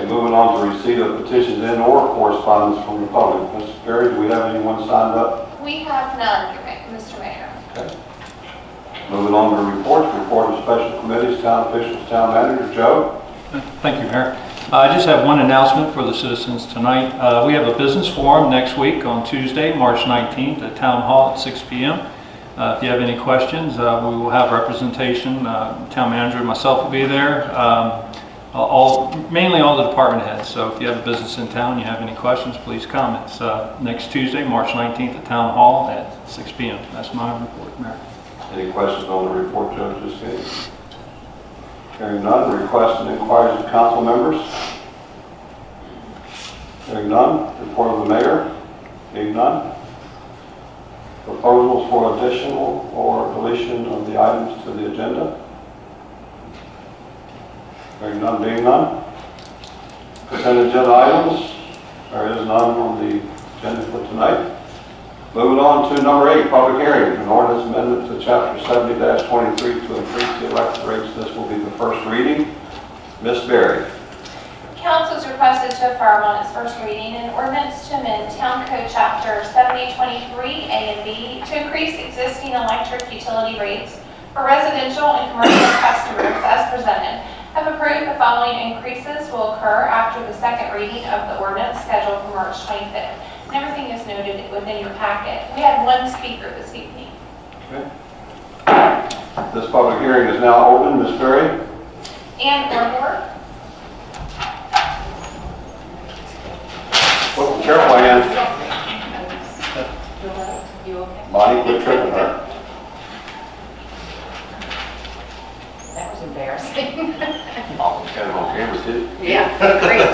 Okay, moving on to receipt of petitions and or correspondence from the public. Mr. Perry, do we have anyone signed up? We have none, Mr. Mayor. Okay. Moving on to reports, report of special committees, town officials, town manager. Joe? Thank you, Mayor. I just have one announcement for the citizens tonight. We have a business forum next week on Tuesday, March 19th at Town Hall at 6 p.m. If you have any questions, we will have representation. Town manager and myself will be there. Mainly all the department heads. So if you have a business in town, you have any questions, please come. It's next Tuesday, March 19th at Town Hall at 6 p.m. That's my report, Mayor. Any questions on the report Joe just gave? Hearing none, requests and inquiries of council members. Hearing none, report of the mayor. Hearing none. Proposals for additional or deletion of the items to the agenda. Hearing none, being none. Consent agenda items. There is none on the agenda for tonight. Moving on to number 8, public hearing. An ordinance amendment to chapter 70-23 to increase the electric rates. This will be the first reading. Ms. Berry. Council is requested to affirm on its first reading an ordinance to amend Town Code Chapter 7023 A and B to increase existing electric utility rates for residential and commercial customers as presented. Have approved the following increases will occur after the second reading of the ordinance scheduled for March 25th. And everything is noted within your packet. We had one speaker this evening. Okay. This public hearing is now open. Ms. Berry. And Orr. Oh, careful, Ann. You okay? Bonnie, quit tripping her. That was embarrassing. Oh, got it on camera too. Yeah, great.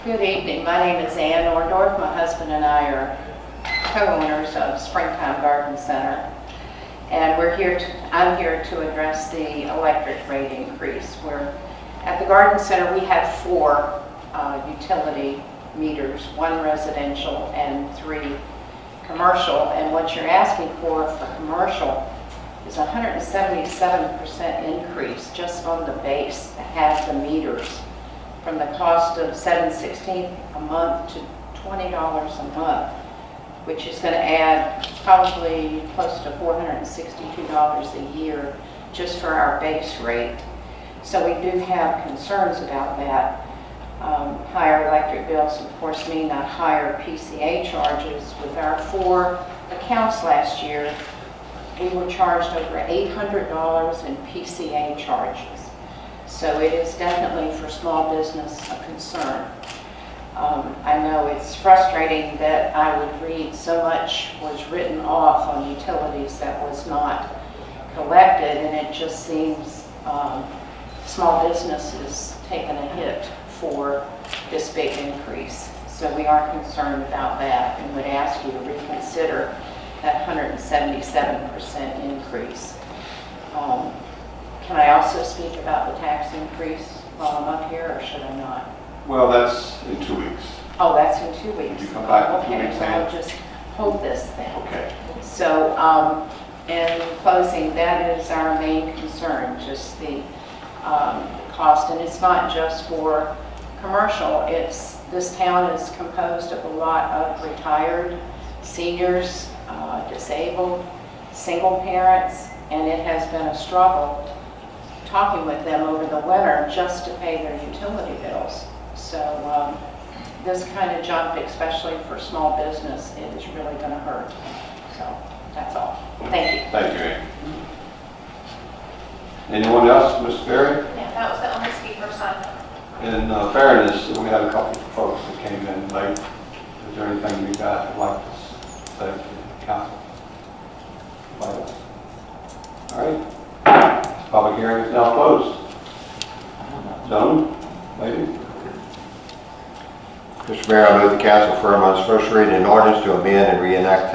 Good evening. My name is Ann Ordorf. My husband and I are co-owners of Springtime Garden Center. And I'm here to address the electric rate increase. At the Garden Center, we have 4 utility meters, 1 residential and 3 commercial. And what you're asking for commercial is a 177% increase just on the base to have the meters, from the cost of $7.16 a month to $20 a month, which is going to add probably close to $462 a year just for our base rate. So we do have concerns about that. Higher electric bills, of course, mean that higher PCA charges. With our 4 accounts last year, we were charged over $800 in PCA charges. So it is definitely for small business a concern. I know it's frustrating that I would read so much was written off on utilities that was not collected, and it just seems small businesses taking a hit for this big increase. So we are concerned about that and would ask you to reconsider that 177% increase. Can I also speak about the tax increase while I'm up here, or should I not? Well, that's in 2 weeks. Oh, that's in 2 weeks. You come back in 2 Okay, weeks, well, Ann? I'll just hold this then. Okay. So, in closing, that is our main concern, just the cost. And it's not just for commercial. This town is composed of a lot of retired seniors, disabled, single parents, and it has been a struggle talking with them over the winter just to pay their utility bills. So this kind of jump, especially for small business, it is really going to hurt. So that's all. Thank you. Thank you, Ann. Anyone else, Ms. Berry? Yeah, that was the only speaker signed up. In fairness, we had a couple of folks that came in late. Is there anything you guys would like to say to the council? All right. This public hearing is now closed. Gentlemen, lady? Mr. Mayor, I move the council affirm on its first reading an ordinance to amend and reenact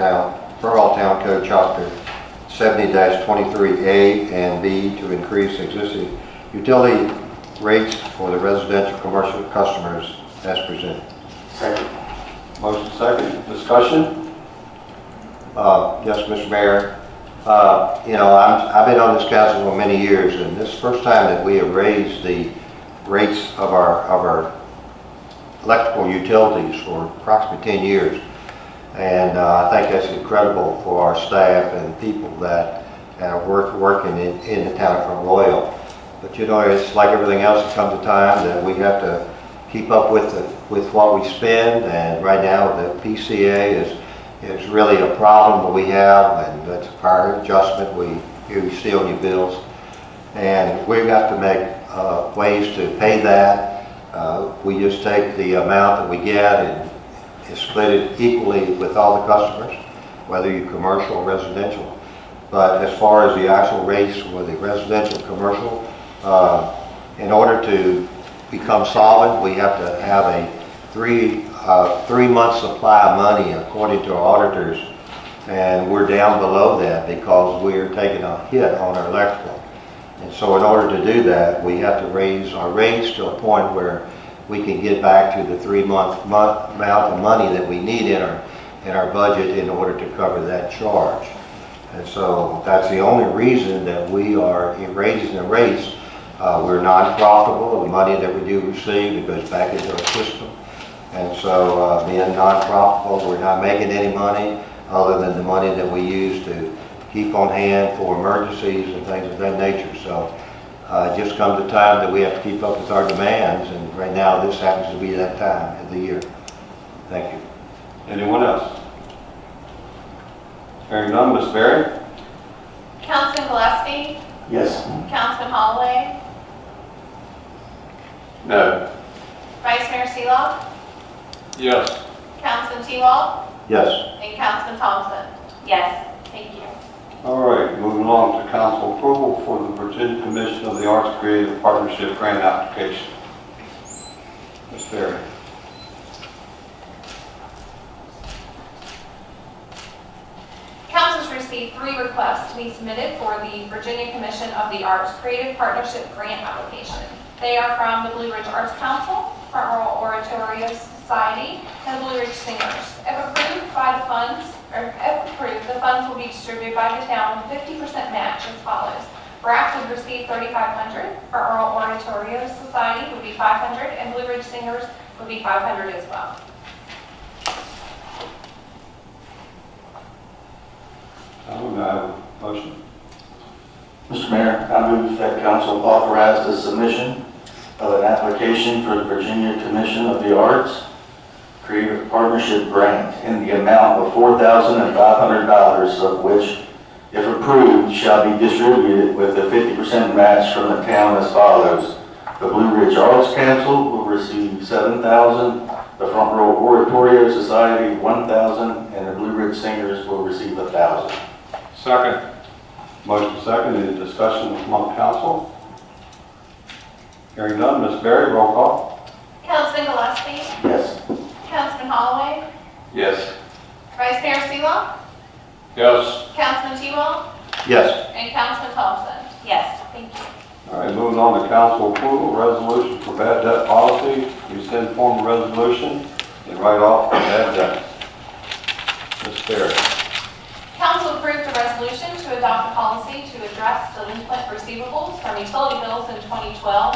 Front Royal Town Code Chapter 70-23A and B to increase existing utility rates for the residential commercial customers as presented. Second. Motion second. Discussion? Yes, Mr. Mayor. I've been on this council for many years, and this is the first time that we have raised the rates of our electrical utilities for approximately 10 years. And I think that's incredible for our staff and people that are working in the town of Front Royal. But you know, it's like everything else, it comes a time that we have to keep up with what we spend, and right now the PCA is really a problem that we have, and that's a prior adjustment. We see on your bills, and we've got to make ways to pay that. We just take the amount that we get and split it equally with all the customers, whether you're commercial or residential. But as far as the actual rates for the residential commercial, in order to become solvent, we have to have a three-month supply of money according to our auditors, and we're down below that because we're taking a hit on our electrical. And so in order to do that, we have to raise our rates to a point where we can get back to the 3-month amount of money that we need in our budget in order to cover that charge. And so that's the only reason that we are raising the rates. We're not profitable. The money that we do receive, it goes back into our system. And so being non-profitable, we're not making any money other than the money that we use to keep on hand for emergencies and things of that nature. So it just comes a time that we have to keep up with our demands, and right now this happens to be that time of the year. Thank you. Anyone else? Hearing none, Ms. Berry? Councilman Gillespie? Yes. Councilman Holloway? No. Vice Mayor Seeloff? Yes. Councilman T-Wall? Yes. And Councilman Thompson? Yes. Thank you. All right, moving along to council approval for the Virginia Commission of the Arts Creative Partnership Grant application. Ms. Berry. Council's received 3 requests to be submitted for the Virginia Commission of the Arts Creative Partnership Grant application. They are from the Blue Ridge Arts Council, Front Royal Oratorio Society, and Blue Ridge Singers. If approved, the funds will be distributed by the town with 50% match as follows. BRAC would receive $3,500, Front Royal Oratorio Society would be $500, and Blue Ridge Singers would be $500 as well. I have a motion. Mr. Mayor, I move that council authorize the submission of an application for the Virginia Commission of the Arts Creative Partnership Grant in the amount of $4,500, of which, if approved, shall be distributed with a 50% match from the town as follows. The Blue Ridge Arts Council will receive $7,000, the Front Royal Oratorio Society $1,000, and the Blue Ridge Singers will receive $1,000. Second. Motion second. Any discussion among council? Hearing none, Ms. Berry, roll call. Councilman Gillespie? Yes. Councilman Holloway? Yes. Vice Mayor Seeloff? Yes. Councilman T-Wall? Yes. And Councilman Thompson? Yes. Thank you. All right, moving on to council approval, resolution for bad debt policy, rescind formal resolution, and write off bad debt. Ms. Berry. Council approved a resolution to adopt a policy to address delinquent receivables from utility bills in 2012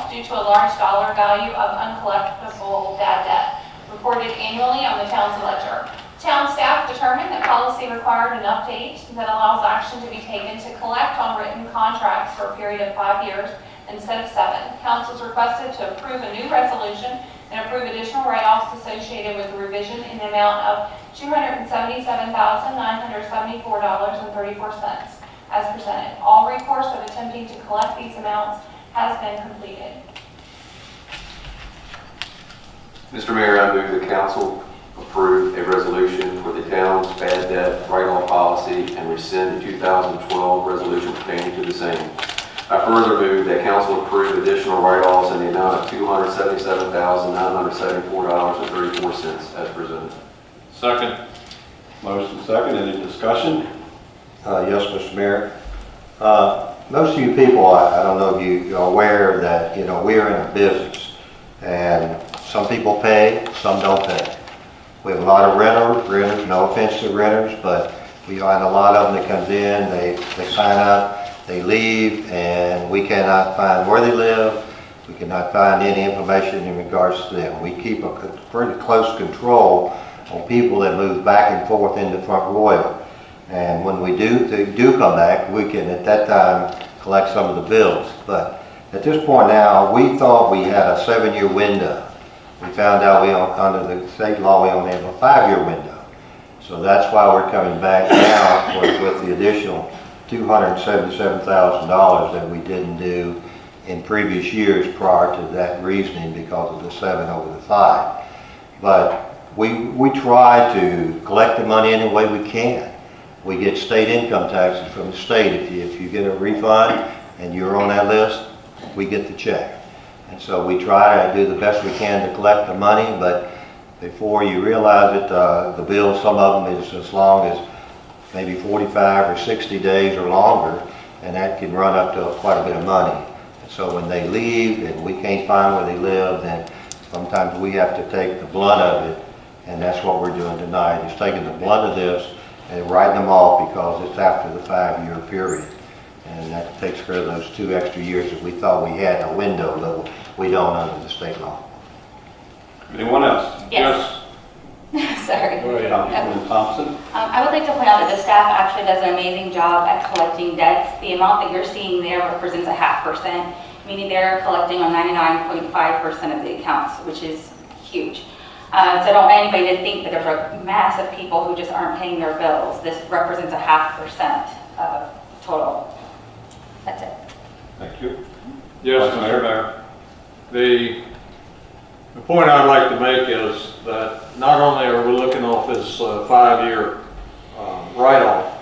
due to a large dollar value of uncollectable bad debt reported annually on the town's ledger. Town staff determined that policy required an update that allows action to be taken to collect on written contracts for a period of 5 years instead of 7. Council's requested to approve a new resolution and approve additional write-offs associated with the revision in the amount of $277,974.34 as presented. All recourse of attempting to collect these amounts has been completed. Mr. Mayor, I move the council approve a resolution for the town's bad debt write-off policy and rescind the 2012 resolution pertaining to the same. I further move that council approve additional write-offs in the amount of $277,974.34 as presented. Second. Motion second. Any discussion? Yes, Mr. Mayor. Most of you people, I don't know if you're aware that, we're in a business, and some people pay, some don't pay. We have a lot of renters, no offense to renters, but we find a lot of them that comes in, they sign up, they leave, and we cannot find where they live, We cannot find any information in regards to them. We keep a pretty close control on people that move back and forth into Front Royal. And when we do come back, we can at that time collect some of the bills. But at this point now, we thought we had a 7-year window. We found out under the state law we only have a 5-year window. So that's why we're coming back now with the additional $277,000 that we didn't do in previous years prior to that reasoning because of the 7 over the 5. But we try to collect the money any way we can. We get state income taxes from the state. If you get a refund and you're on that list, we get the check. And so we try to do the best we can to collect the money, but before you realize it, the bill, some of them is as long as maybe 45 or 60 days or longer, and that can run up to quite a bit of money. And so when they leave and we can't find where they live, then sometimes we have to take the blunt of it, and that's what we're doing tonight, is taking the blunt of this and writing them off because it's after the 5-year period. And that takes care of those 2 extra years that we thought we had a window, but we don't under the state law. Anyone else? Yes. Sorry. Councilwoman Thompson? I would like to point out that the staff actually does an amazing job at collecting debts. The amount that you're seeing there represents 0.5%, meaning they're collecting on 99.5% of the accounts, which is huge. So I don't want anybody to think that there's a mass of people who just aren't paying their bills. This represents 0.5% of total. That's it. Thank you. Yes, Mr. Mayor. The point I'd like to make is that not only are we looking off this 5-year write-off,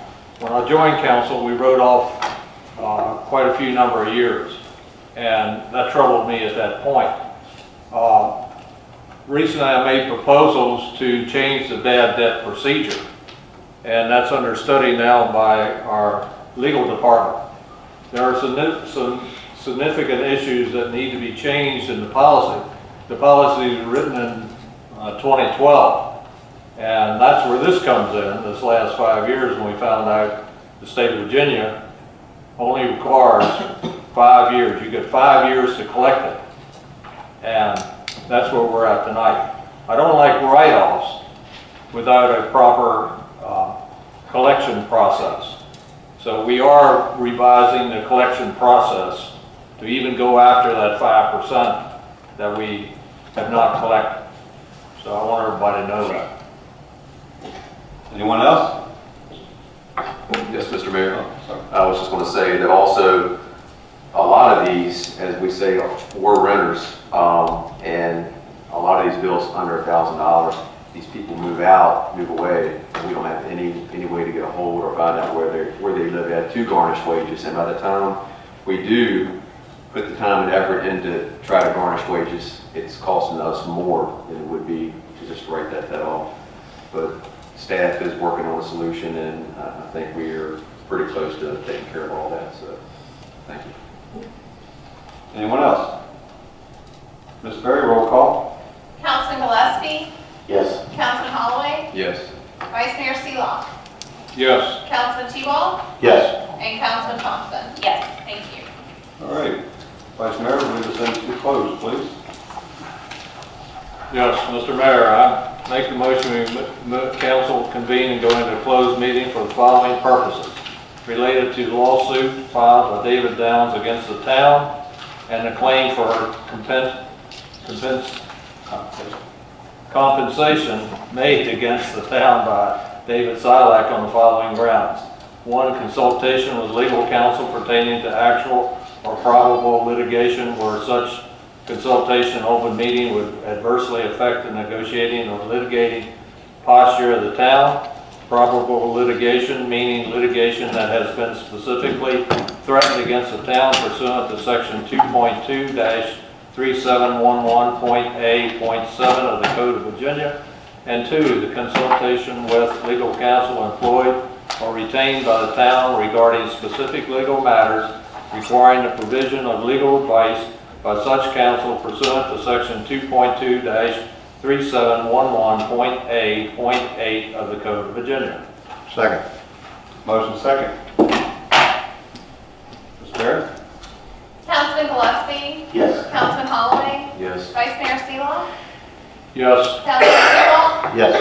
when I joined council, we wrote off quite a few number of years, and that troubled me at that point. Recently, I made proposals to change the bad debt procedure, and that's under study now by our legal department. There are some significant issues that need to be changed in the policy. The policy is written in 2012, and that's where this comes in, this last 5 years, when we found out the state of Virginia only requires 5 years. You get 5 years to collect it, and that's where we're at tonight. I don't like write-offs without a proper collection process. So we are revising the collection process to even go after that 5% that we have not collected. So I want everybody to know that. Anyone else? Yes, Mr. Mayor. Oh, sorry. I was just going to say that also a lot of these, as we say, were renters, and a lot of these bills under $1,000. These people move out, move away, and we don't have any way to get a hold or find out where they live at to garnish wages. And by the time we do put the time and effort into try to garnish wages, it's costing us more than it would be to just write that off. But staff is working on a solution, and I think we're pretty close to taking care of all that. So, thank you. Anyone else? Ms. Berry, roll call. Councilman Gillespie? Yes. Councilman Holloway? Yes. Vice Mayor Seelock? Yes. Councilman Tebow? Yes. And Councilman Thompson? Yes. Thank you. All right. Vice Mayor, move the sentence to close, please. Yes, Mr. Mayor, I make the motion we council convene and go into a closed meeting for the following purposes. Related to lawsuit filed by David Downs against the town and a claim for compensation made against the town by David Silack on the following grounds. 1, consultation with legal counsel pertaining to actual or probable litigation where such consultation in open meeting would adversely affect the negotiating or litigating posture of the town. Probable litigation, meaning litigation that has been specifically threatened against the town pursuant to section 2.2-3711.A.7 of the Code of Virginia. And 2, the consultation with legal counsel employed or retained by the town regarding specific legal matters requiring the provision of legal advice by such counsel pursuant to section 2.2-3711.A.8 of the Code of Virginia. Second. Motion second. Ms. Berry? Councilman Gillespie? Yes. Councilman Holloway, Yes. Vice Mayor Seeloff, Yes. Councilman Seeloff, Yes.